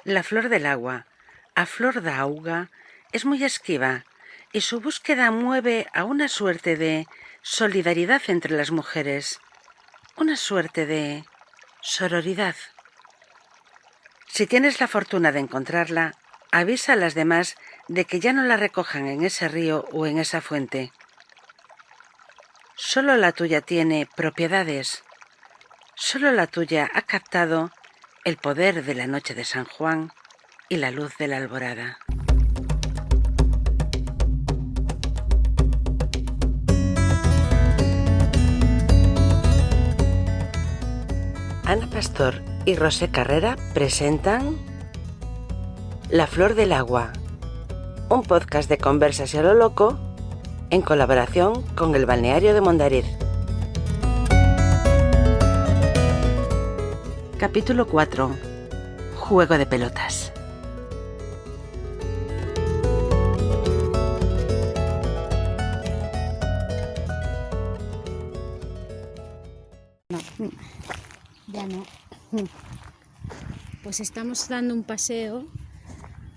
La flor del agua, a flor da auga, es muy esquiva y su búsqueda mueve a una suerte de solidaridad entre las mujeres, una suerte de sororidad. Si tienes la fortuna de encontrarla, avisa a las demás de que ya no la recojan en ese río o en esa fuente. Solo la tuya tiene propiedades, solo la tuya ha captado el poder de la noche de San Juan y la luz de la alborada. Ana Pastor y Rosé Carrera presentan La Flor del Agua, un podcast de conversas y a lo loco en colaboración con el balneario de Mondariz. Capítulo 4. Juego de pelotas. No, ya no. Pues estamos dando un paseo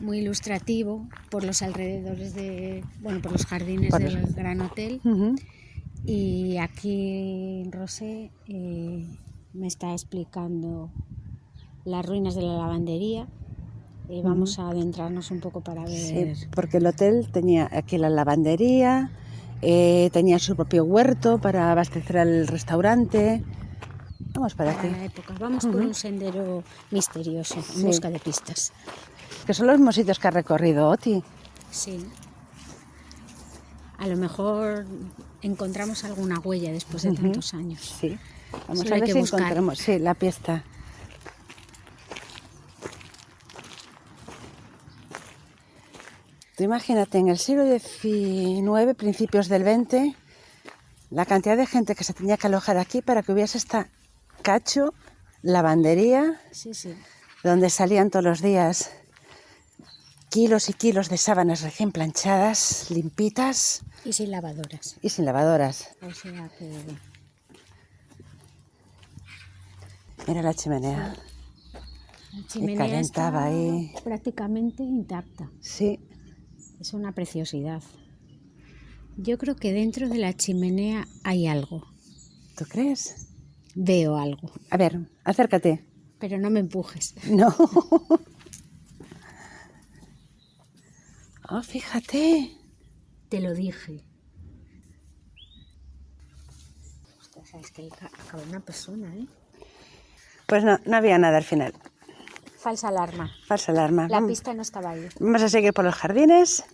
muy ilustrativo por los alrededores por los jardines del Gran Hotel. Y aquí Rosé me está explicando las ruinas de la lavandería. Vamos a adentrarnos un poco para ver. Sí, porque el hotel tenía aquí la lavandería, tenía su propio huerto para abastecer al restaurante. Vamos para aquí. La época. Vamos por un sendero misterioso, en busca de pistas. Que son los mismos sitios que ha recorrido Oti. Sí. A lo mejor encontramos alguna huella después de tantos años. Sí. Vamos Solo a ver hay si que buscar. encontramos la pista. Tú imagínate, en el siglo XIX, principios del XX, la cantidad de gente que se tenía que alojar aquí para que hubiese esta cacho, lavandería, Sí. donde salían todos los días kilos y kilos de sábanas recién planchadas, limpitas. Y sin lavadoras. Y sin lavadoras. O sea que... Mira la chimenea. La chimenea calentaba está ahí. prácticamente intacta. Sí. Es una preciosidad. Yo creo que dentro de la chimenea hay algo. ¿Tú crees? Veo algo. A ver, acércate. Pero no me empujes. No. Oh, fíjate. Te lo dije. Ostras, sabes que acaba una persona, ¿eh? Pues no había nada al final. Falsa alarma. Falsa alarma. La pista no estaba ahí. Vamos a seguir por los jardines.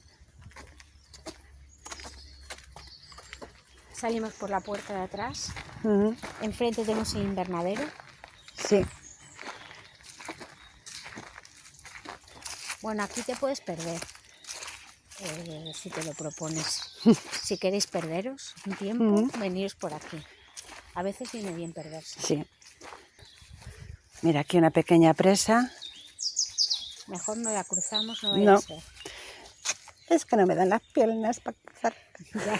Salimos por la puerta de atrás. Uh-huh. Enfrente tenemos el invernadero. Sí. Bueno, aquí te puedes perder. Si te lo propones. Si queréis perderos un tiempo, veniros por aquí. A veces viene bien perderse. Sí. Mira, aquí una pequeña presa. Mejor no la cruzamos, no vaya a ser. Es que no me dan las piernas para cruzar. Ya.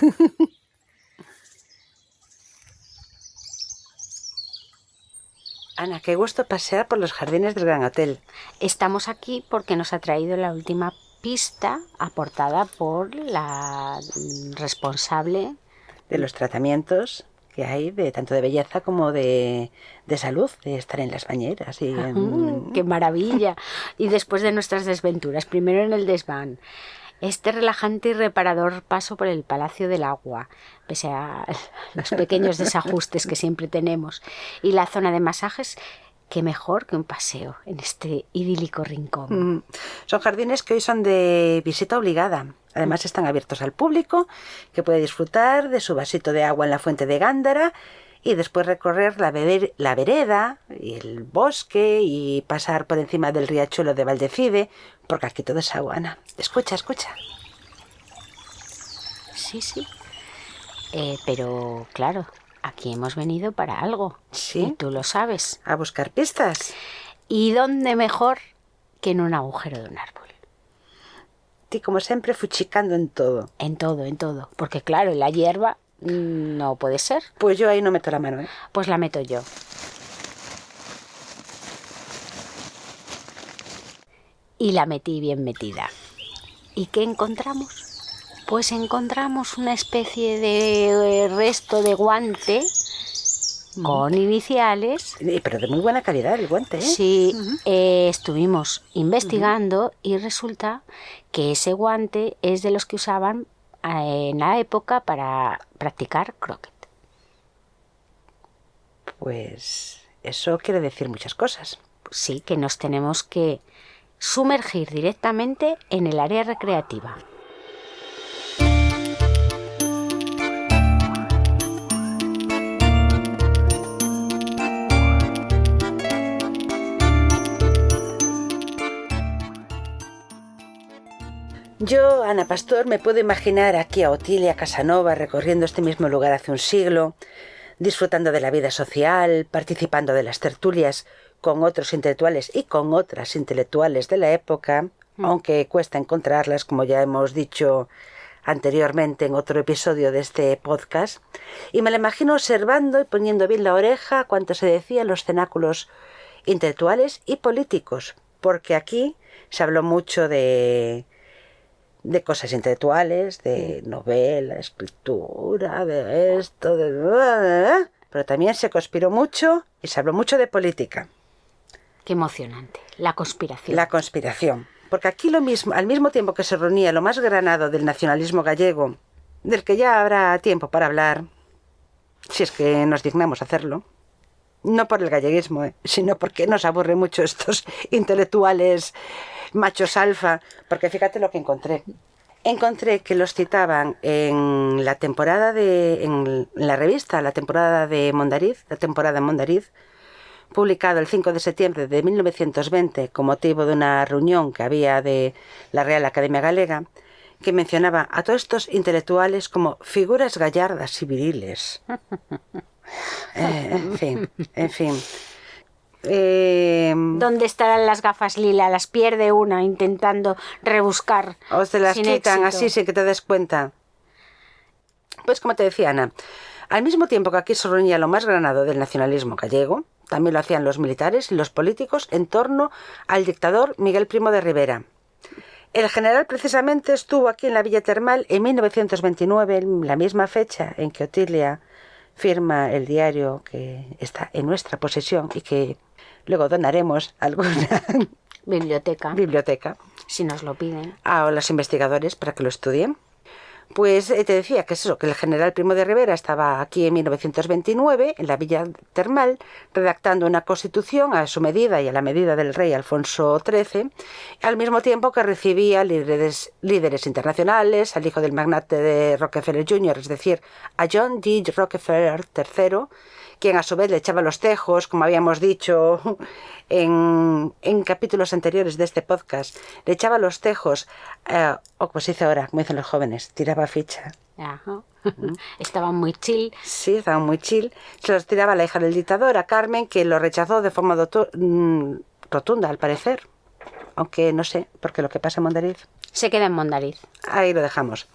Ana, qué gusto pasear por los jardines del Gran Hotel. Estamos aquí porque nos ha traído la última pista aportada por la responsable De los tratamientos que hay, tanto de belleza como de salud, de estar en las bañeras. Y ¡Qué maravilla! Y después de nuestras desventuras, primero en el desván, este relajante y reparador paso por el Palacio del Agua, pese a los pequeños desajustes que siempre tenemos, y la zona de masajes, qué mejor que un paseo en este idílico rincón. Son jardines que hoy son de visita obligada. Además están abiertos al público, que puede disfrutar de su vasito de agua en la fuente de Gándara y después recorrer la vereda y el bosque y pasar por encima del riachuelo de Valdecide, porque aquí todo es agua, Ana. Escucha. Sí. Pero claro, aquí hemos venido para algo. Sí. Y tú lo sabes. A buscar pistas. ¿Y dónde mejor que en un agujero de un árbol? Y como siempre, fuchicando en todo. En todo. Porque claro, en la hierba no puede ser. Pues yo ahí no meto la mano, ¿eh? Pues la meto yo. y la metí bien metida. ¿Y qué encontramos? Pues encontramos una especie de resto de guante con iniciales. Pero de muy buena calidad el guante, ¿eh? Sí, estuvimos investigando y resulta que ese guante es de los que usaban en la época para practicar croquet. Pues eso quiere decir muchas cosas. Sí, que nos tenemos que sumergir directamente en el área recreativa. Yo, Ana Pastor, me puedo imaginar aquí a Otilia Casanova recorriendo este mismo lugar hace un siglo, disfrutando de la vida social, participando de las tertulias con otros intelectuales y con otras intelectuales de la época, aunque cuesta encontrarlas, como ya hemos dicho anteriormente en otro episodio de este podcast, y me la imagino observando y poniendo bien la oreja a cuanto se decía en los cenáculos intelectuales y políticos, porque aquí se habló mucho de cosas intelectuales, de novela, escritura, de esto, pero también se conspiró mucho y se habló mucho de política. Qué emocionante, la conspiración. La conspiración. Porque aquí lo mismo, al mismo tiempo que se reunía lo más granado del nacionalismo gallego, del que ya habrá tiempo para hablar, si es que nos dignamos hacerlo, no por el galleguismo, sino porque nos aburre mucho estos intelectuales machos alfa, porque fíjate lo que encontré. Encontré que los citaban en la temporada en la revista, la temporada de Mondariz, la temporada en Mondariz, publicado el 5 de septiembre de 1920 con motivo de una reunión que había de la Real Academia Galega, que mencionaba a todos estos intelectuales como figuras gallardas y viriles. En fin. ¿Dónde estarán las gafas lila? Las pierde una intentando rebuscar. O se las sin quitan éxito. así sin que te des cuenta. Pues como te decía Ana, al mismo tiempo que aquí se reunía lo más granado del nacionalismo gallego, también lo hacían los militares y los políticos en torno al dictador Miguel Primo de Rivera. El general precisamente estuvo aquí en la Villa Termal en 1929, la misma fecha en que Otilia firma el diario que está en nuestra posesión y que luego donaremos a alguna biblioteca Si nos lo piden. a los investigadores para que lo estudien. Pues te decía que es eso, que el general Primo de Rivera estaba aquí en 1929 en la Villa Termal redactando una constitución a su medida y a la medida del rey Alfonso XIII, al mismo tiempo que recibía líderes internacionales, al hijo del magnate de Rockefeller Jr., es decir, a John D. Rockefeller III, quien a su vez le echaba los tejos, como habíamos dicho en capítulos anteriores de este podcast, le echaba los tejos, o como se dice ahora, como dicen los jóvenes, tiraba ficha. Ajá. Estaban muy chill. Sí, estaban muy chill. Se los tiraba a la hija del dictador, a Carmen, que lo rechazó de forma rotunda, al parecer. Aunque no sé, porque lo que pasa en Mondariz. Se queda en Mondariz. Ahí lo dejamos.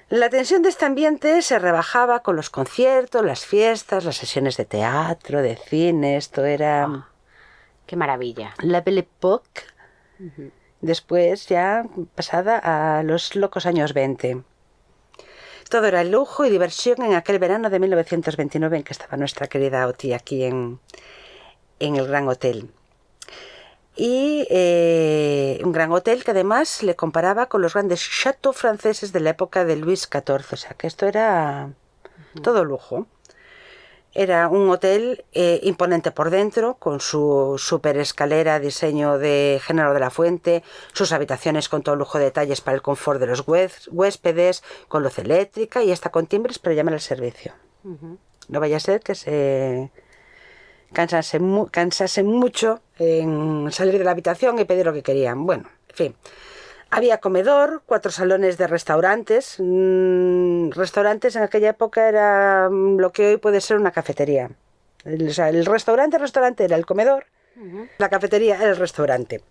La tensión de este ambiente se rebajaba con los conciertos, las fiestas, las sesiones de teatro, de cine. Esto era... ¡Qué maravilla! La Belle Époque. Después ya pasada a los locos años 20. Todo era lujo y diversión en aquel verano de 1929 en que estaba nuestra querida Oti aquí en el Gran Hotel. Y un gran hotel que además le comparaba con los grandes châteaux franceses de la época de Luis XIV. O sea que esto era todo lujo. Era un hotel imponente por dentro, con su super escalera, diseño de Genaro de la Fuente, sus habitaciones con todo lujo de detalles para el confort de los huéspedes, con luz eléctrica y hasta con timbres para llamar al servicio. No vaya a ser que se cansase mucho en salir de la habitación y pedir lo que querían. Bueno, en fin. Había comedor, 4 salones de restaurantes. Restaurantes en aquella época era lo que hoy puede ser una cafetería. El restaurante era el comedor, la cafetería era el restaurante.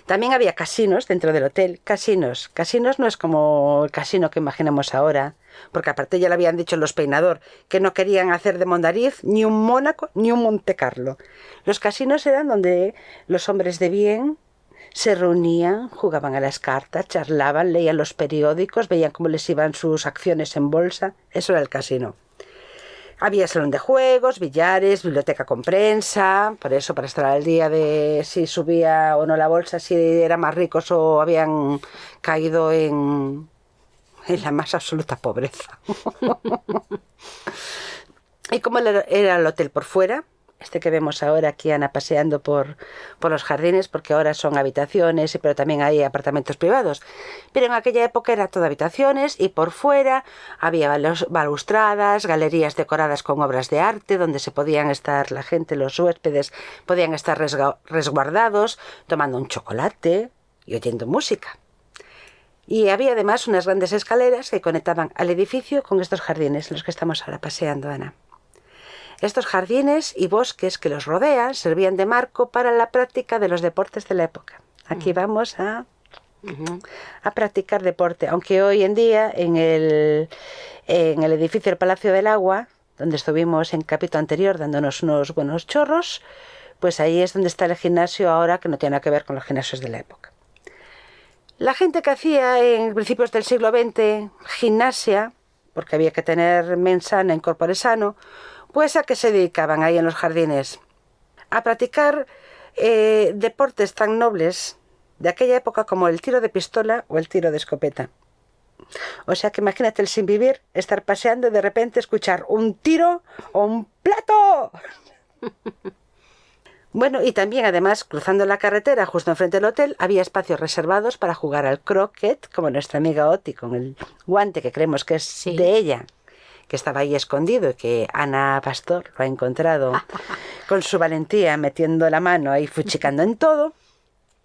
También había casinos dentro del hotel. Casinos no es como el casino que imaginamos ahora, porque aparte ya le habían dicho los Peinador que no querían hacer de Mondariz ni un Mónaco ni un Montecarlo. Los casinos eran donde los hombres de bien Se reunían, jugaban a las cartas, charlaban, leían los periódicos, veían cómo les iban sus acciones en bolsa. Eso era el casino. Había salón de juegos, billares, biblioteca con prensa, por eso, para estar al día de si subía o no la bolsa, si eran más ricos o habían caído en la más absoluta pobreza. Y como era el hotel por fuera, este que vemos ahora aquí, Ana, paseando por los jardines, porque ahora son habitaciones, pero también hay apartamentos privados. Pero en aquella época era todo habitaciones y por fuera había balustradas, galerías decoradas con obras de arte, donde se podían estar la gente, los huéspedes, podían estar resguardados, tomando un chocolate y oyendo música. Y había además unas grandes escaleras que conectaban al edificio con estos jardines en los que estamos ahora paseando, Ana. Estos jardines y bosques que los rodean servían de marco para la práctica de los deportes de la época. Aquí vamos a practicar deporte, aunque hoy en día en el edificio del Palacio del Agua, donde estuvimos en capítulo anterior dándonos unos buenos chorros, pues ahí es donde está el gimnasio ahora, que no tiene nada que ver con los gimnasios de la época. La gente que hacía en principios del siglo XX gimnasia, porque había que tener mens sana in corpore sano, pues a qué se dedicaban ahí en los jardines, a practicar deportes tan nobles de aquella época como el tiro de pistola o el tiro de escopeta. O sea que imagínate el sin vivir, estar paseando y de repente escuchar un tiro o un plato. Bueno, y también además, cruzando la carretera justo enfrente del hotel, había espacios reservados para jugar al croquet, como nuestra amiga Oti, con el guante que creemos que es de ella, que estaba ahí escondido y que Ana Pastor lo ha encontrado con su valentía, metiendo la mano ahí, fuchicando en todo.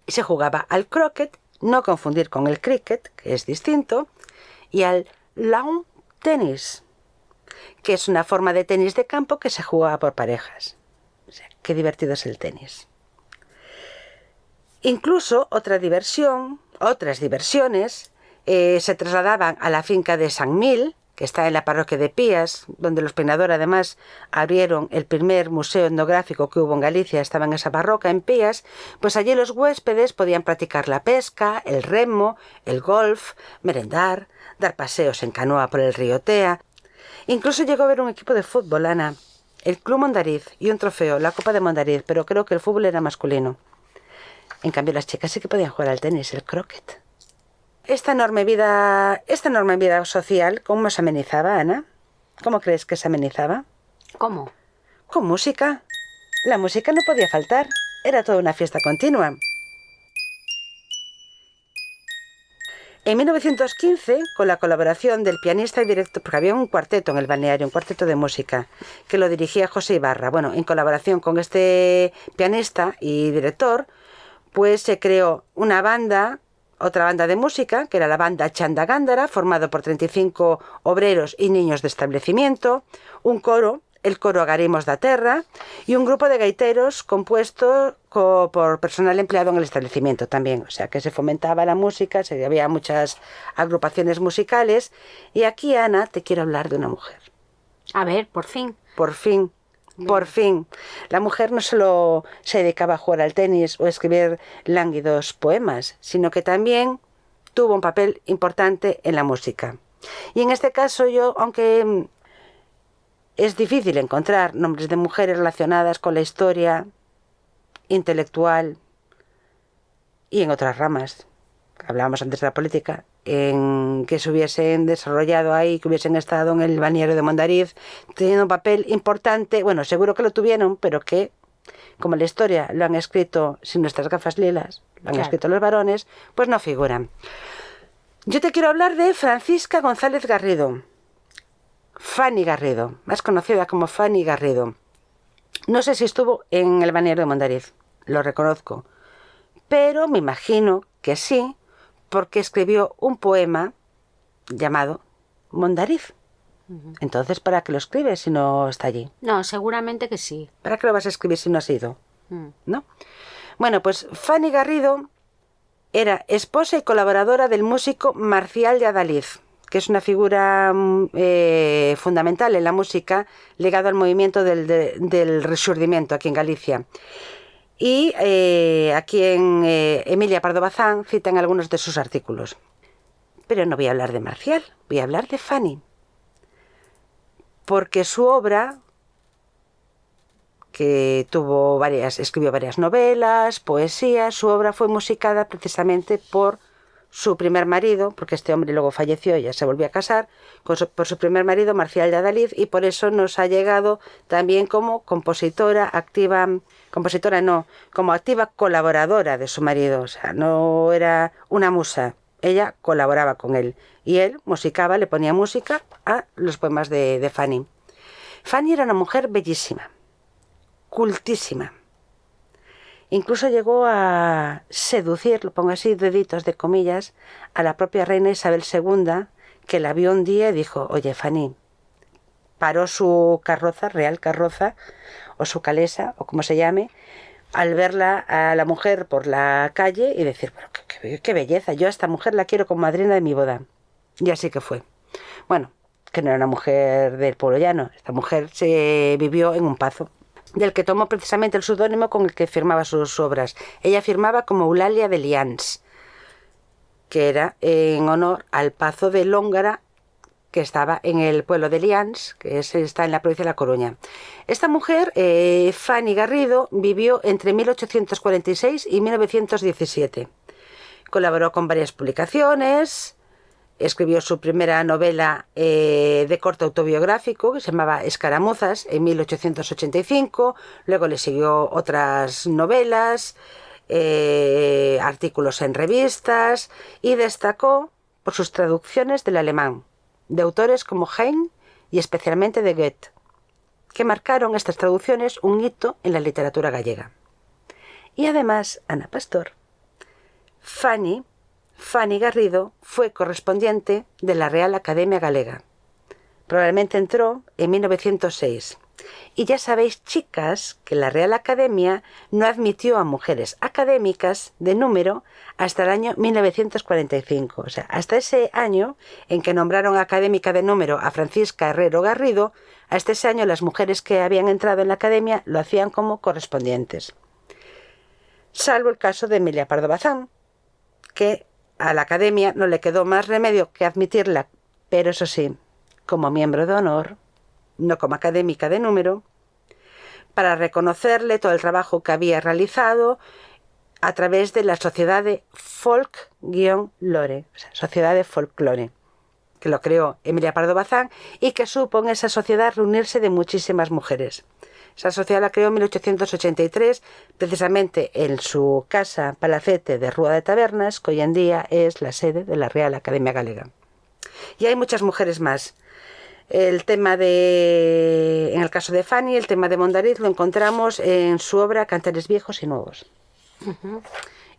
Y se jugaba al croquet, no confundir con el cricket, que es distinto, y al lawn tennis, que es una forma de tenis de campo que se jugaba por parejas. O sea, qué divertido es el tenis. Incluso otras diversiones se trasladaban a la finca de San Mil, que está en la parroquia de Pías, donde los Peinador además abrieron el primer museo etnográfico que hubo en Galicia, estaba en esa parroquia, en Pías. Pues allí los huéspedes podían practicar la pesca, el remo, el golf, merendar, dar paseos en canoa por el río Tea. Incluso llegó a haber un equipo de fútbol, Ana, el Club Mondariz, y un trofeo, la Copa de Mondariz, pero creo que el fútbol era masculino. En cambio las chicas sí que podían jugar al tenis, el croquet. Esta enorme vida social, ¿cómo se amenizaba, Ana? ¿Cómo crees que se amenizaba? ¿Cómo? Con música. La música no podía faltar. Era toda una fiesta continua. En 1915, con la colaboración del pianista y director, porque había un cuarteto en el balneario, un cuarteto de música, que lo dirigía José Ibarra. Bueno, en colaboración con este pianista y director, pues se creó otra banda de música, que era la banda Chanda Gándara, formado por 35 obreros y niños de establecimiento, un coro, el coro Agaremos da Terra, y un grupo de gaiteros compuesto por personal empleado en el establecimiento también. O sea que se fomentaba la música, había muchas agrupaciones musicales. Y aquí, Ana, te quiero hablar de una mujer. A ver, por fin. Por fin. Por fin. La mujer no solo se dedicaba a jugar al tenis o a escribir lánguidos poemas, sino que también tuvo un papel importante en la música. Y en este caso yo, aunque es difícil encontrar nombres de mujeres relacionadas con la historia intelectual y en otras ramas, hablábamos antes de la política, en que se hubiesen desarrollado ahí, que hubiesen estado en el balneario de Mondariz, teniendo un papel importante. Bueno, seguro que lo tuvieron, pero que, como la historia lo han escrito sin nuestras gafas lilas, lo han escrito los varones, pues no figuran. Yo te quiero hablar de Francisca González Garrido, Fanny Garrido, más conocida como Fanny Garrido. No sé si estuvo en el balneario de Mondariz, lo reconozco, pero me imagino que sí, porque escribió un poema llamado Mondariz. Entonces, ¿para qué lo escribes si no está allí? No, seguramente que sí. ¿Para qué lo vas a escribir si no has ido? ¿No? Bueno, pues Fanny Garrido era esposa y colaboradora del músico Marcial de Adaliz, que es una figura fundamental en la música, ligado al movimiento del Rexurdimento aquí en Galicia. Y aquí en Emilia Pardo Bazán citan algunos de sus artículos. Pero no voy a hablar de Marcial, voy a hablar de Fanny. Porque su obra, que escribió varias novelas, poesías, su obra fue musicada precisamente por su primer marido, porque este hombre luego falleció y ya se volvió a casar, por su primer marido, Marcial de Adalid, y por eso nos ha llegado también como compositora activa, como activa colaboradora de su marido, o sea, no era una musa, ella colaboraba con él, y él musicaba, le ponía música a los poemas de Fanny. Fanny era una mujer bellísima, cultísima. Incluso llegó a seducir, lo pongo así, deditos de comillas, a la propia reina Isabel II, que la vio un día y dijo: oye, Fanny, paró su carroza, real carroza, o su calesa, o como se llame, al verla a la mujer por la calle y decir: bueno, qué belleza, yo a esta mujer la quiero como madrina de mi boda. Y así que fue. Bueno, que no era una mujer del pueblo llano, esta mujer se vivió en un pazo, del que tomó precisamente el seudónimo con el que firmaba sus obras. Ella firmaba como Eulalia de Lians, que era en honor al Pazo de Lóngara, que estaba en el pueblo de Lians, que está en la provincia de La Coruña. Esta mujer, Fanny Garrido, vivió entre 1846 y 1917. Colaboró con varias publicaciones. Escribió su primera novela de corte autobiográfico, que se llamaba Escaramuzas, en 1885. Luego le siguió otras novelas, artículos en revistas, y destacó por sus traducciones del alemán, de autores como Heine y especialmente de Goethe, que marcaron estas traducciones un hito en la literatura gallega. Y además, Ana Pastor, Fanny Garrido fue correspondiente de la Real Academia Galega. Probablemente entró en 1906. Y ya sabéis, chicas, que la Real Academia no admitió a mujeres académicas de número hasta el año 1945. O sea, hasta ese año en que nombraron académica de número a Francisca Herrero Garrido, hasta ese año las mujeres que habían entrado en la Academia lo hacían como correspondientes. Salvo el caso de Emilia Pardo Bazán, que a la Academia no le quedó más remedio que admitirla, pero eso sí, como miembro de honor, no como académica de número, para reconocerle todo el trabajo que había realizado a través de la Sociedad de Folk-Lore, o sea, Sociedad de Folklore, que lo creó Emilia Pardo Bazán y que supo en esa sociedad reunirse de muchísimas mujeres. Esa sociedad la creó en 1883, precisamente en su casa palacete de Rúa de Tabernas, que hoy en día es la sede de la Real Academia Galega. Y hay muchas mujeres más. En el caso de Fanny, el tema de Mondariz lo encontramos en su obra Cantares Viejos y Nuevos. Uh-huh.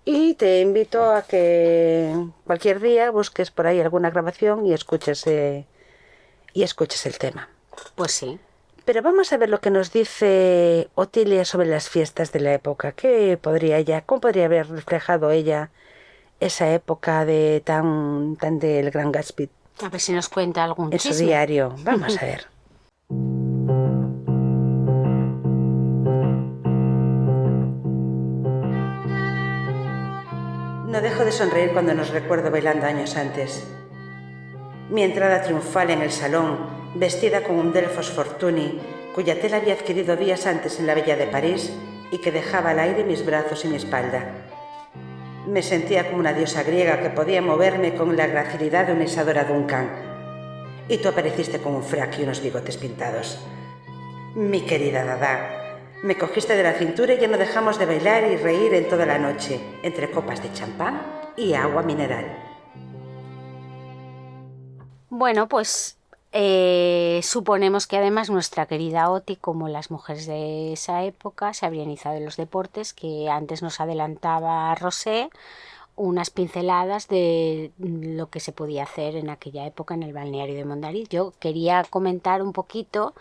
Y te invito a que cualquier día busques por ahí alguna grabación y escuches el tema. Pues sí. Pero vamos a ver lo que nos dice Otilia sobre las fiestas de la época. ¿Cómo podría haber reflejado ella esa época de tan del Gran Gatsby? A ver si nos cuenta algún chisme. En su diario. Vamos a ver. No dejo de sonreír cuando nos recuerdo bailando años antes. Mi entrada triunfal en el salón, vestida con un Delfos Fortuny, cuya tela había adquirido días antes en la Villa de París y que dejaba al aire mis brazos y mi espalda. Me sentía como una diosa griega que podía moverme con la gracilidad de una Isadora Duncan. Y tú apareciste con un frac y unos bigotes pintados. Mi querida Dada, me cogiste de la cintura y ya no dejamos de bailar y reír en toda la noche, entre copas de champán y agua mineral. Bueno, pues suponemos que además nuestra querida Oti, como las mujeres de esa época, se habría iniciado en los deportes, que antes nos adelantaba Rosé unas pinceladas de lo que se podía hacer en aquella época en el balneario de Mondariz. Yo quería comentar un poquito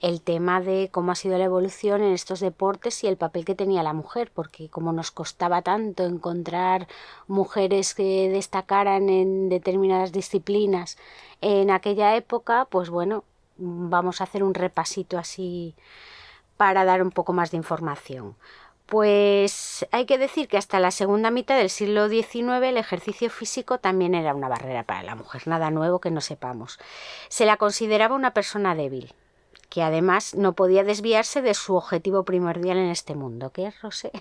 el tema de cómo ha sido la evolución en estos deportes y el papel que tenía la mujer, porque como nos costaba tanto encontrar mujeres que destacaran en determinadas disciplinas en aquella época, pues bueno, vamos a hacer un repasito así para dar un poco más de información. Pues hay que decir que hasta la segunda mitad del siglo XIX el ejercicio físico también era una barrera para la mujer, nada nuevo que no sepamos. Se la consideraba una persona débil, que además no podía desviarse de su objetivo primordial en este mundo. ¿Qué es, Rosé?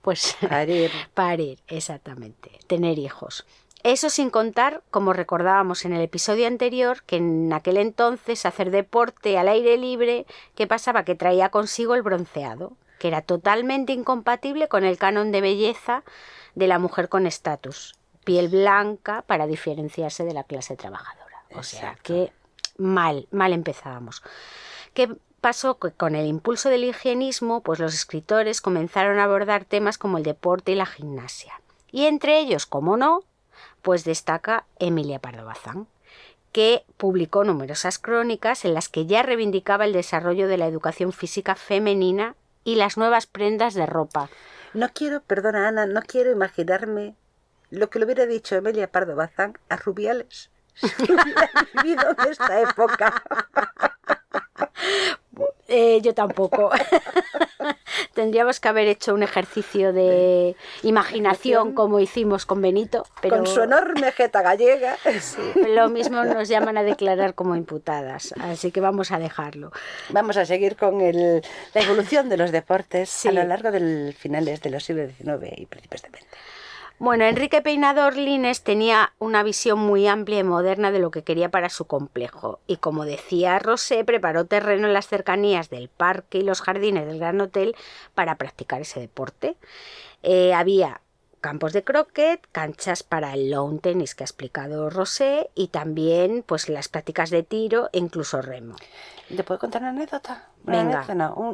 Pues parir, exactamente, tener hijos. Eso sin contar, como recordábamos en el episodio anterior, que en aquel entonces hacer deporte al aire libre, ¿qué pasaba? Que traía consigo el bronceado, que era totalmente incompatible con el canon de belleza de la mujer con estatus, piel blanca para diferenciarse de la clase trabajadora. O sea que mal empezábamos. ¿Qué pasó? Que con el impulso del higienismo, pues los escritores comenzaron a abordar temas como el deporte y la gimnasia. Y entre ellos, como no, pues destaca Emilia Pardo Bazán, que publicó numerosas crónicas en las que ya reivindicaba el desarrollo de la educación física femenina y las nuevas prendas de ropa. Perdona Ana, no quiero imaginarme lo que le hubiera dicho Emilia Pardo Bazán a Rubiales si hubiera vivido en esta época. Yo tampoco. Tendríamos que haber hecho un ejercicio de imaginación como hicimos con Benito. Pero con su enorme jeta gallega. Sí, lo mismo nos llaman a declarar como imputadas, así que vamos a dejarlo. Vamos a seguir con la evolución de los deportes a lo largo de finales de los siglos XIX y principios del XX. Bueno, Enrique Peinador Lines tenía una visión muy amplia y moderna de lo que quería para su complejo y, como decía Rosé, preparó terreno en las cercanías del parque y los jardines del Gran Hotel para practicar ese deporte. Había campos de croquet, canchas para el lawn tennis que ha explicado Rosé y también pues las prácticas de tiro e incluso remo. ¿Te puedo contar una anécdota? Venga,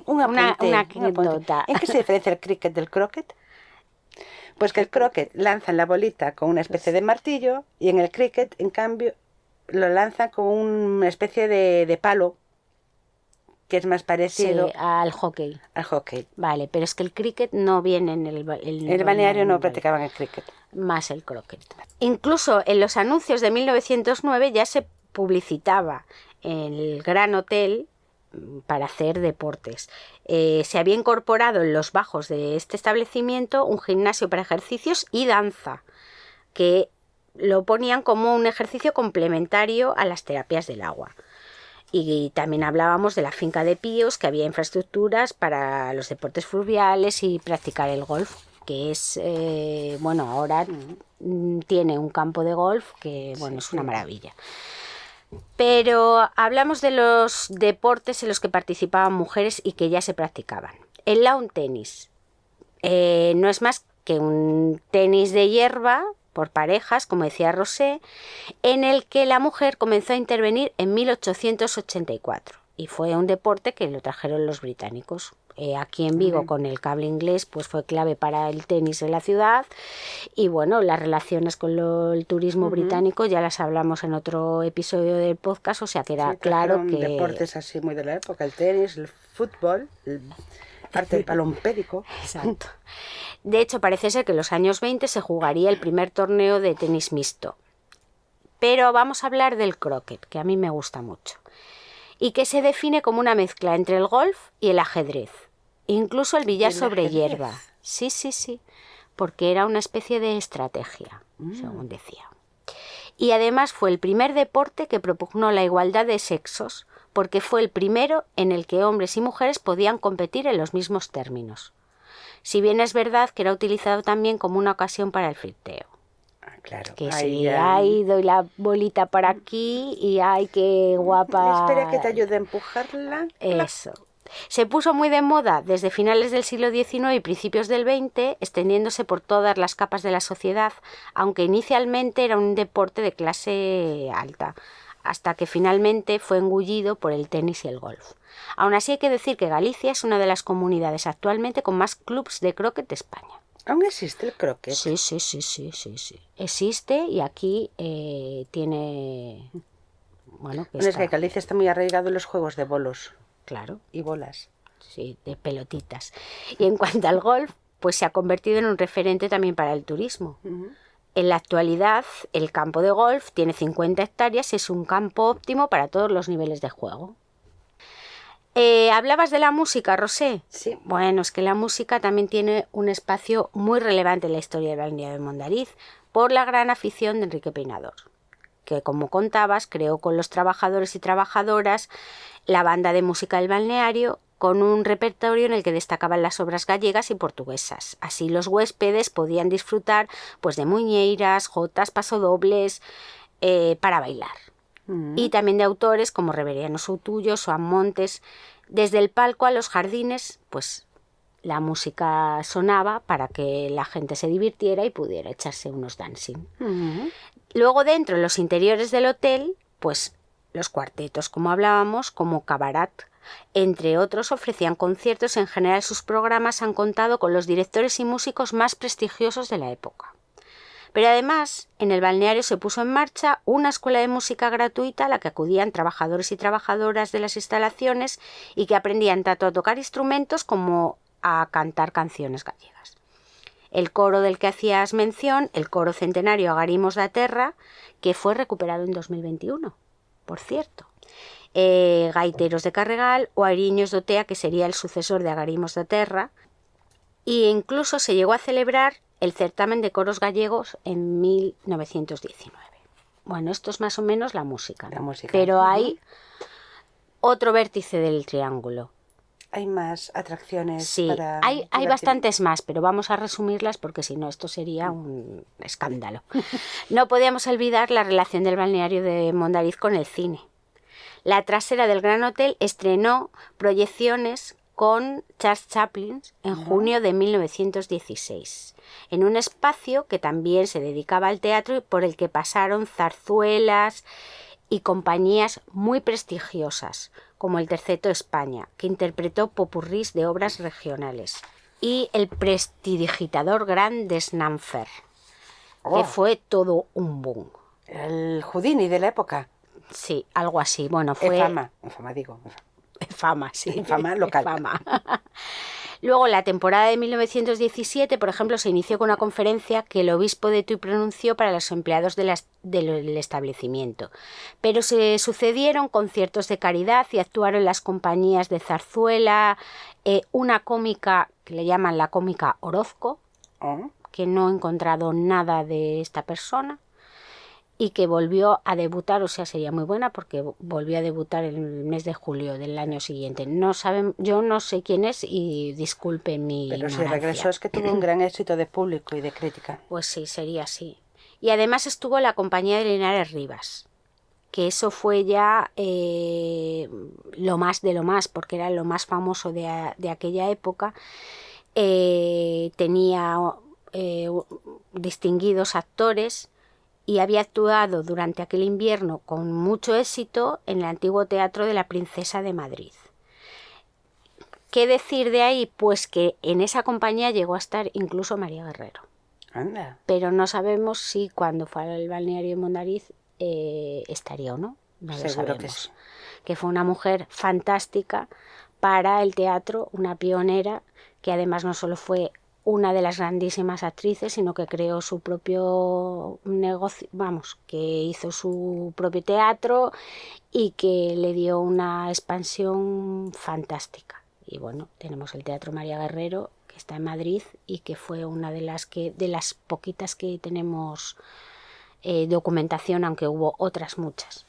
una anécdota. ¿En qué se diferencia el cricket del croquet? Pues que el croquet lanzan la bolita con una especie de martillo y en el cricket, en cambio, lo lanzan con una especie de palo que es más parecido al hockey. Al hockey. Vale, pero es que el cricket no viene en el balneario no practicaban el cricket. Más el croquet. Incluso en los anuncios de 1909 ya se publicitaba en el Gran Hotel para hacer deportes. Se había incorporado en los bajos de este establecimiento un gimnasio para ejercicios y danza, que lo ponían como un ejercicio complementario a las terapias del agua. Y también hablábamos de la finca de Píos, que había infraestructuras para los deportes fluviales y practicar el golf, que es, ahora tiene un campo de golf que, es una maravilla. Pero hablamos de los deportes en los que participaban mujeres y que ya se practicaban. El lawn tenis no es más que un tenis de hierba por parejas, como decía Rosé, en el que la mujer comenzó a intervenir en 1884 y fue un deporte que lo trajeron los británicos. Aquí en Vigo, con el cable inglés, pues fue clave para el tenis en la ciudad. Y bueno, las relaciones con el turismo británico ya las hablamos en otro episodio del podcast, o sea que era claro que... deportes así muy de la época, el tenis, el fútbol, el arte del palompédico. Exacto. De hecho, parece ser que en los años 20 se jugaría el primer torneo de tenis mixto. Pero vamos a hablar del croquet, que a mí me gusta mucho, y que se define como una mezcla entre el golf y el ajedrez. Incluso el billar sobre hierba. Sí, porque era una especie de estrategia, según decía. Y además fue el primer deporte que propugnó la igualdad de sexos, porque fue el primero en el que hombres y mujeres podían competir en los mismos términos. Si bien es verdad que era utilizado también como una ocasión para el flirteo. Claro. Que ay, doy la bolita para aquí y ay, qué guapa. Espera que te ayude a empujarla. Eso. Se puso muy de moda desde finales del siglo XIX y principios del XX, extendiéndose por todas las capas de la sociedad, aunque inicialmente era un deporte de clase alta, hasta que finalmente fue engullido por el tenis y el golf. Aún así hay que decir que Galicia es una de las comunidades actualmente con más clubs de croquet de España. ¿Aún existe el croquet? Sí. Existe y aquí tiene... Es que Galicia está muy arraigado en los juegos de bolos. Claro. Y bolas. Sí, de pelotitas. Y en cuanto al golf, pues se ha convertido en un referente también para el turismo. En la actualidad, el campo de golf tiene 50 hectáreas y es un campo óptimo para todos los niveles de juego. ¿Hablabas de la música, Rosé? Sí. Bueno, es que la música también tiene un espacio muy relevante en la historia del balneario de Mondariz por la gran afición de Enrique Peinador, que, como contabas, creó con los trabajadores y trabajadoras la banda de música del balneario, con un repertorio en el que destacaban las obras gallegas y portuguesas. Así los huéspedes podían disfrutar pues, de muñeiras, jotas, pasodobles para bailar. Y también de autores como Reveriano Soutullo, Xoán Montes. Desde el palco a los jardines, pues la música sonaba para que la gente se divirtiera y pudiera echarse unos dancing. Luego dentro, en los interiores del hotel, pues los cuartetos, como hablábamos, como Cabaret, entre otros, ofrecían conciertos. En general, sus programas han contado con los directores y músicos más prestigiosos de la época. Pero además, en el balneario se puso en marcha una escuela de música gratuita a la que acudían trabajadores y trabajadoras de las instalaciones y que aprendían tanto a tocar instrumentos como a cantar canciones gallegas. El coro del que hacías mención, el coro centenario Agarimos da Terra, que fue recuperado en 2021, por cierto. Gaiteros de Carregal o Airiños do Tea, que sería el sucesor de Agarimos da Terra, e incluso se llegó a celebrar el certamen de coros gallegos en 1919. Bueno, esto es más o menos la música. Pero hay otro vértice del triángulo. ¿Hay más atracciones? Sí, para hay bastantes más, pero vamos a resumirlas porque si no esto sería un escándalo. No podíamos olvidar la relación del balneario de Mondariz con el cine. La trasera del Gran Hotel estrenó proyecciones con Charles Chaplin en junio de 1916, en un espacio que también se dedicaba al teatro y por el que pasaron zarzuelas y compañías muy prestigiosas, como el Terceto España, que interpretó popurrís de obras regionales, y el prestidigitador Gran Desnanfer, que fue todo un boom. El Houdini de la época. Sí, algo así. Bueno, fue... Fama local. Fama. Luego, la temporada de 1917, por ejemplo, se inició con una conferencia que el obispo de Tui pronunció para los empleados del establecimiento. Pero se sucedieron conciertos de caridad y actuaron las compañías de zarzuela, una cómica que le llaman la cómica Orozco, que no he encontrado nada de esta persona, y que volvió a debutar, o sea, sería muy buena porque volvió a debutar en el mes de julio del año siguiente. Yo no sé quién es y disculpen mi ignorancia. Pero si regresó es que tuvo un gran éxito de público y de crítica. Pues sí, sería así. Y además estuvo la compañía de Linares Rivas, que eso fue ya lo más de lo más, porque era lo más famoso de aquella época. Tenía distinguidos actores y había actuado durante aquel invierno con mucho éxito en el antiguo Teatro de la Princesa de Madrid. ¿Qué decir de ahí? Pues que en esa compañía llegó a estar incluso María Guerrero. Anda. Pero no sabemos si cuando fue al balneario de Mondariz estaría o no. No lo Seguro sabemos. que sí. Que fue una mujer fantástica para el teatro, una pionera, que además no solo fue una de las grandísimas actrices, sino que creó su propio negocio, que hizo su propio teatro y que le dio una expansión fantástica. Y bueno, tenemos el Teatro María Guerrero, que está en Madrid y que fue una de las poquitas que tenemos documentación, aunque hubo otras muchas.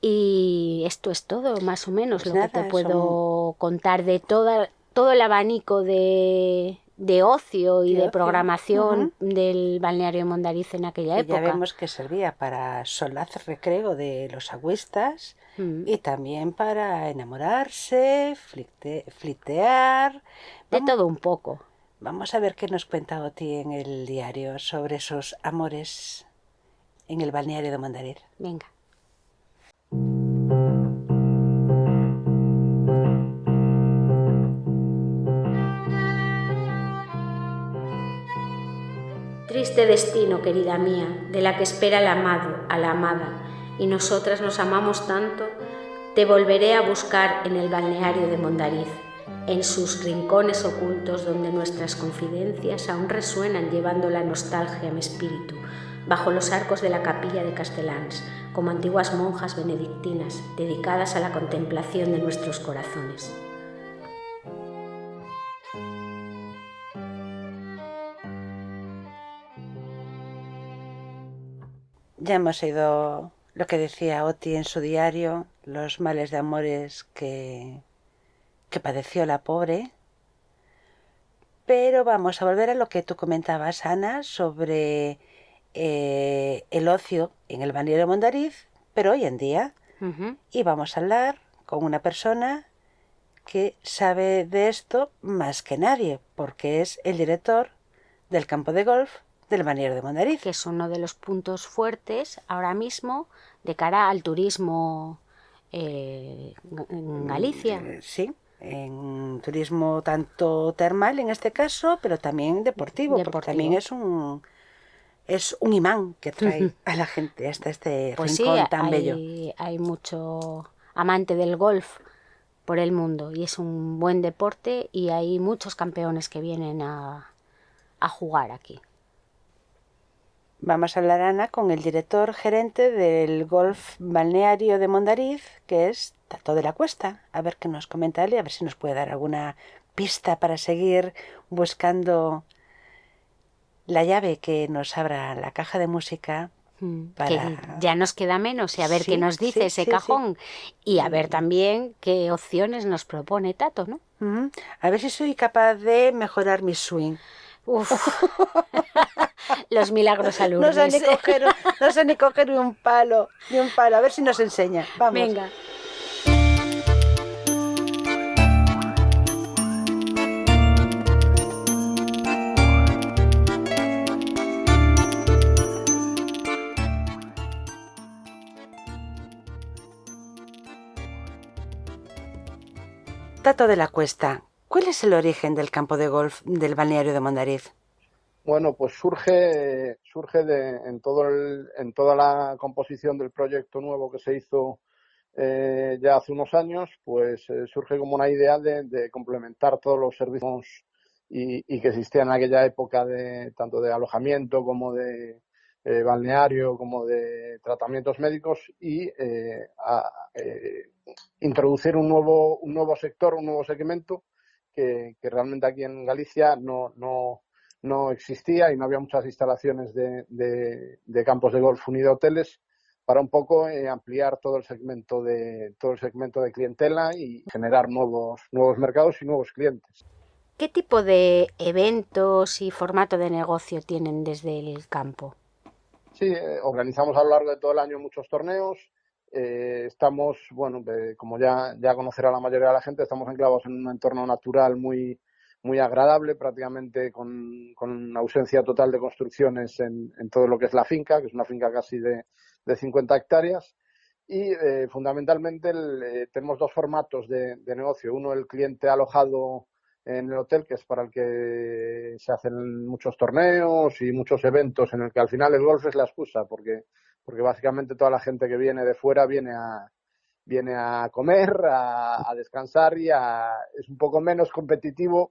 Y esto es todo, más o menos, pues lo que te puedo contar de todo el abanico de ocio y de programación del balneario de Mondariz en aquella época. Ya vemos que servía para solaz recreo de los agüistas y también para enamorarse, flirtear. De todo un poco. Vamos a ver qué nos cuenta Oti en el diario sobre esos amores en el balneario de Mondariz. Venga. Triste destino, querida mía, de la que espera el amado, a la amada, y nosotras nos amamos tanto, te volveré a buscar en el balneario de Mondariz, en sus rincones ocultos donde nuestras confidencias aún resuenan llevando la nostalgia a mi espíritu, bajo los arcos de la capilla de Castellans, como antiguas monjas benedictinas dedicadas a la contemplación de nuestros corazones. Ya hemos oído lo que decía Oti en su diario, los males de amores que padeció la pobre. Pero vamos a volver a lo que tú comentabas, Ana, sobre el ocio en el balneario de Mondariz, pero hoy en día. Y vamos a hablar con una persona que sabe de esto más que nadie, porque es el director del campo de golf del balneario de Mondariz. Que es uno de los puntos fuertes ahora mismo de cara al turismo en Galicia. Sí, en turismo tanto termal en este caso, pero también deportivo. Porque también es un imán que trae a la gente hasta este pues rincón sí, tan bello. Hay mucho amante del golf por el mundo y es un buen deporte y hay muchos campeones que vienen a jugar aquí. Vamos a hablar, Ana, con el director gerente del golf balneario de Mondariz, que es Tato de la Cuesta. A ver qué nos comenta él y a ver si nos puede dar alguna pista para seguir buscando la llave que nos abra la caja de música. Que ya nos queda menos y a ver qué nos dice ese cajón y a ver también qué opciones nos propone Tato, ¿no? A ver si soy capaz de mejorar mi swing. Uf. Los milagros al No sé ni coger ni un palo, a ver si nos enseña. Vamos. Venga. Tato de la Cuesta, ¿cuál es el origen del campo de golf del balneario de Mondariz? Bueno, pues surge en toda la composición del proyecto nuevo que se hizo ya hace unos años, pues surge como una idea de complementar todos los servicios y que existían en aquella época tanto de alojamiento como de balneario, como de tratamientos médicos y introducir un nuevo sector, un nuevo segmento que realmente aquí en Galicia no existía y no había muchas instalaciones de campos de golf unido a hoteles para un poco ampliar todo el segmento de clientela y generar nuevos mercados y nuevos clientes. ¿Qué tipo de eventos y formato de negocio tienen desde el campo? Sí, organizamos a lo largo de todo el año muchos torneos. Estamos, como ya conocerá la mayoría de la gente, estamos enclavados en un entorno natural muy agradable, prácticamente con ausencia total de construcciones en todo lo que es la finca, que es una finca casi de 50 hectáreas. Y fundamentalmente tenemos dos formatos de negocio. Uno, el cliente alojado en el hotel, que es para el que se hacen muchos torneos y muchos eventos, en el que al final el golf es la excusa, porque básicamente toda la gente que viene de fuera viene a comer, a descansar es un poco menos competitivo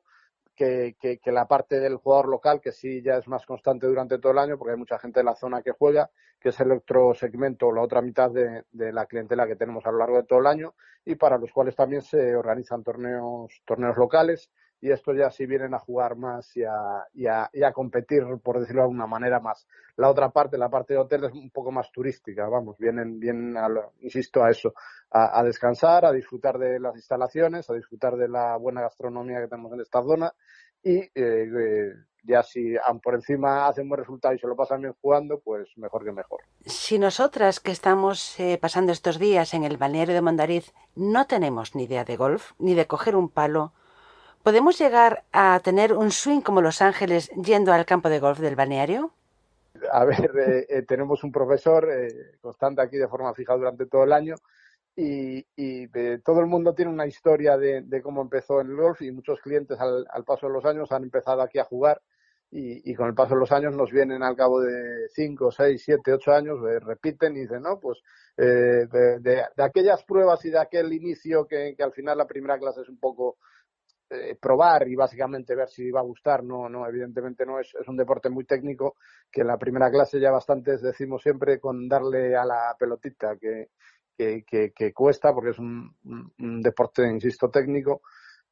que la parte del jugador local, que sí ya es más constante durante todo el año, porque hay mucha gente de la zona que juega, que es el otro segmento, la otra mitad de la clientela que tenemos a lo largo de todo el año, y para los cuales también se organizan torneos locales, y estos ya sí vienen a jugar más y a competir, por decirlo de alguna manera, más. La otra parte, la parte de hotel, es un poco más turística, vienen insisto, a eso, a descansar, a disfrutar de las instalaciones, a disfrutar de la buena gastronomía que tenemos en esta zona y ya si por encima hacen buen resultado y se lo pasan bien jugando, pues mejor que mejor. Si nosotras que estamos pasando estos días en el balneario de Mondariz no tenemos ni idea de golf, ni de coger un palo, ¿podemos llegar a tener un swing como Los Ángeles yendo al campo de golf del balneario? A ver, tenemos un profesor constante aquí de forma fija durante todo el año y todo el mundo tiene una historia de cómo empezó en el golf y muchos clientes al paso de los años han empezado aquí a jugar y con el paso de los años nos vienen al cabo de 5, 6, 7, 8 años, repiten y dicen, no, pues de aquellas pruebas y de aquel inicio que al final la primera clase es un poco probar y básicamente ver si va a gustar. No, no, evidentemente no es un deporte muy técnico, que en la primera clase ya bastantes decimos siempre con darle a la pelotita, que cuesta, porque es un deporte, insisto, técnico.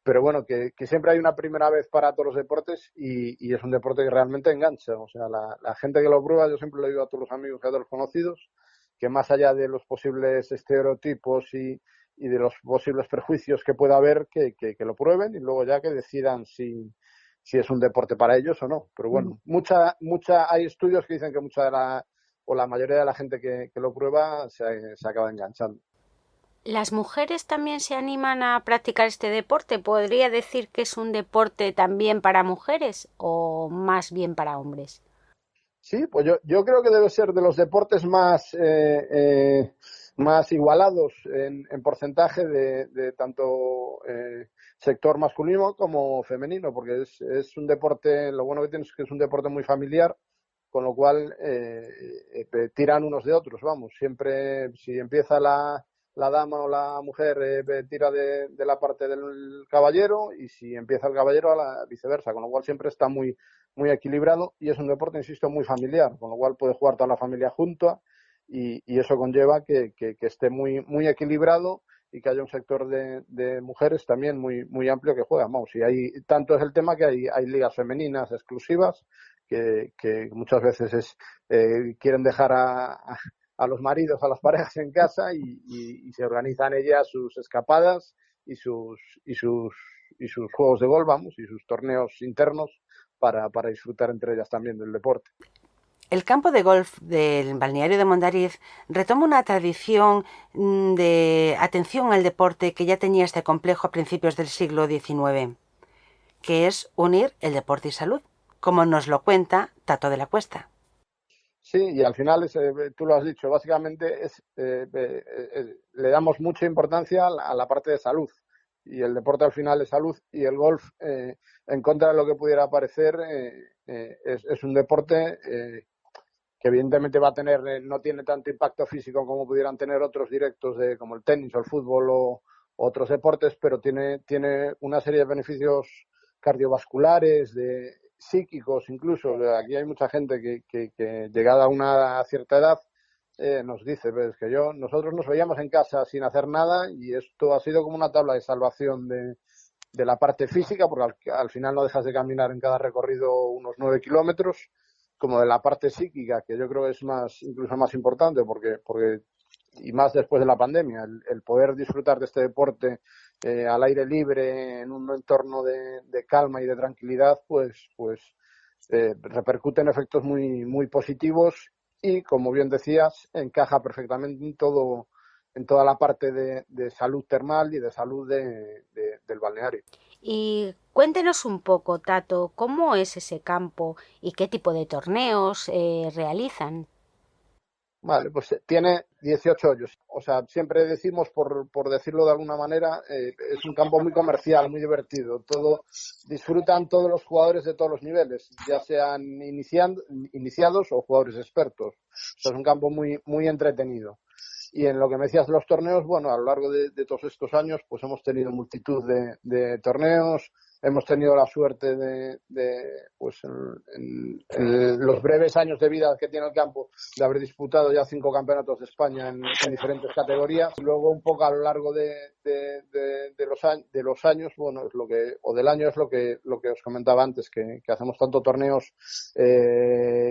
Pero bueno, que siempre hay una primera vez para todos los deportes y es un deporte que realmente engancha. O sea, la gente que lo prueba, yo siempre le digo a todos los amigos y a todos los conocidos, que más allá de los posibles estereotipos y de los posibles prejuicios que pueda haber, que lo prueben y luego ya que decidan si es un deporte para ellos o no. Pero bueno, hay estudios que dicen que o la mayoría de la gente que lo prueba se acaba enganchando. ¿Las mujeres también se animan a practicar este deporte? ¿Podría decir que es un deporte también para mujeres o más bien para hombres? Sí, pues yo creo que debe ser de los deportes más igualados en porcentaje de tanto sector masculino como femenino, porque es un deporte, lo bueno que tiene es que es un deporte muy familiar, con lo cual tiran unos de otros, vamos, siempre si empieza la dama o la mujer tira de la parte del caballero y si empieza el caballero a la viceversa, con lo cual siempre está muy equilibrado y es un deporte, insisto, muy familiar, con lo cual puede jugar toda la familia junta y eso conlleva que esté muy equilibrado y que haya un sector de mujeres también muy amplio que juegan. Vamos, y tanto es el tema que hay ligas femeninas exclusivas que muchas veces quieren dejar a los maridos, a las parejas en casa y se organizan ellas sus escapadas y sus juegos de golf, vamos, y sus torneos internos para disfrutar entre ellas también del deporte. El campo de golf del balneario de Mondariz retoma una tradición de atención al deporte que ya tenía este complejo a principios del siglo XIX, que es unir el deporte y salud, como nos lo cuenta Tato de la Cuesta. Sí, y al final, tú lo has dicho, básicamente le damos mucha importancia a la parte de salud. Y el deporte al final es salud y el golf, en contra de lo que pudiera parecer, es un deporte que evidentemente va a tener, no tiene tanto impacto físico como pudieran tener otros directos como el tenis o el fútbol o otros deportes, pero tiene una serie de beneficios cardiovasculares, psíquicos incluso. Aquí hay mucha gente que llegada a una cierta edad nos dice, pues, que nosotros nos veíamos en casa sin hacer nada y esto ha sido como una tabla de salvación de la parte física, porque al final no dejas de caminar en cada recorrido unos 9 kilómetros, como de la parte psíquica, que yo creo que es incluso más importante, porque y más después de la pandemia, el poder disfrutar de este deporte al aire libre, en un entorno de calma y de tranquilidad, pues repercute en efectos muy positivos y, como bien decías, encaja perfectamente en toda la parte de salud termal y de salud del balneario. Y cuéntenos un poco, Tato, ¿cómo es ese campo y qué tipo de torneos realizan? Vale, pues tiene 18 hoyos. O sea, siempre decimos, por decirlo de alguna manera, es un campo muy comercial, muy divertido. Disfrutan todos los jugadores de todos los niveles, ya sean iniciados o jugadores expertos. O sea, es un campo muy entretenido. Y en lo que me decías de los torneos, bueno, a lo largo de todos estos años, pues hemos tenido multitud de torneos. Hemos tenido la suerte pues en los breves años de vida que tiene el campo, de haber disputado ya 5 campeonatos de España en diferentes categorías. Y luego un poco a lo largo de los años, bueno, o del año es lo que os comentaba antes, que hacemos tanto torneos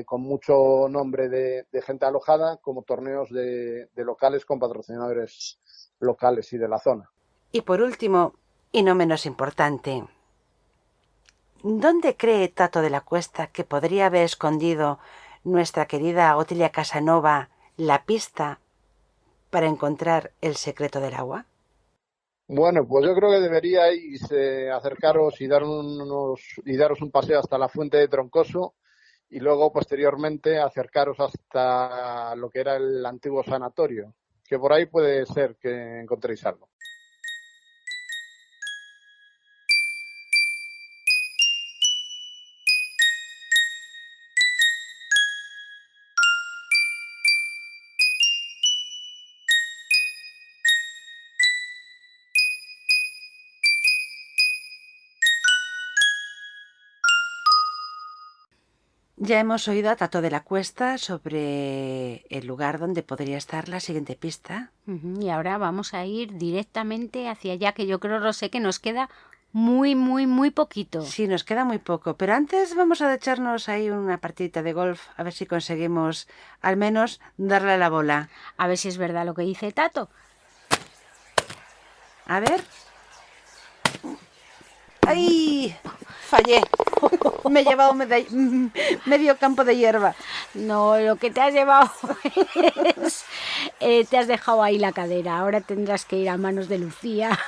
con mucho nombre de gente alojada como torneos de locales con patrocinadores locales y de la zona. Y por último, y no menos importante, ¿dónde cree Tato de la Cuesta que podría haber escondido nuestra querida Otilia Casanova la pista para encontrar el secreto del agua? Bueno, pues yo creo que deberíais acercaros y daros un paseo hasta la fuente de Troncoso y luego posteriormente acercaros hasta lo que era el antiguo sanatorio, que por ahí puede ser que encontréis algo. Ya hemos oído a Tato de la Cuesta sobre el lugar donde podría estar la siguiente pista. Y ahora vamos a ir directamente hacia allá, que yo creo, Rosé, que nos queda muy poquito. Sí, nos queda muy poco, pero antes vamos a echarnos ahí una partidita de golf, a ver si conseguimos al menos darle a la bola. A ver si es verdad lo que dice Tato. A ver. ¡Ay! Fallé. Me he llevado medio campo de hierba. No, lo que te has llevado es... te has dejado ahí la cadera. Ahora tendrás que ir a manos de Lucía.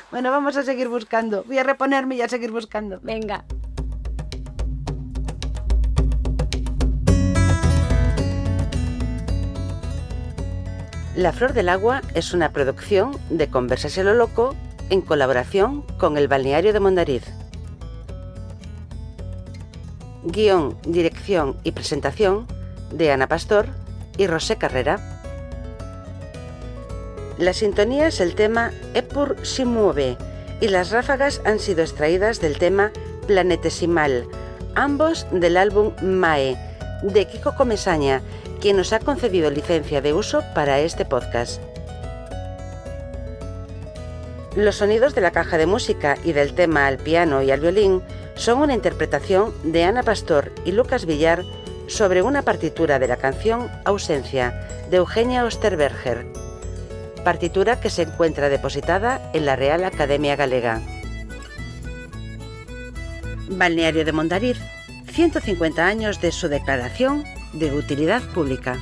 Bueno, vamos a seguir buscando. Voy a reponerme y a seguir buscando. Venga. La Flor del Agua es una producción de Conversas a lo Loco en colaboración con el Balneario de Mondariz. Guión, dirección y presentación de Ana Pastor y Rosé Carrera. La sintonía es el tema Epur si muove y las ráfagas han sido extraídas del tema Planetesimal, ambos del álbum Mae, de Kiko Comesaña, quien nos ha concedido licencia de uso para este podcast. Los sonidos de la caja de música y del tema al piano y al violín son una interpretación de Ana Pastor y Lucas Villar sobre una partitura de la canción Ausencia, de Eugenia Osterberger, partitura que se encuentra depositada en la Real Academia Galega. Balneario de Mondariz, 150 años de su declaración de utilidad pública.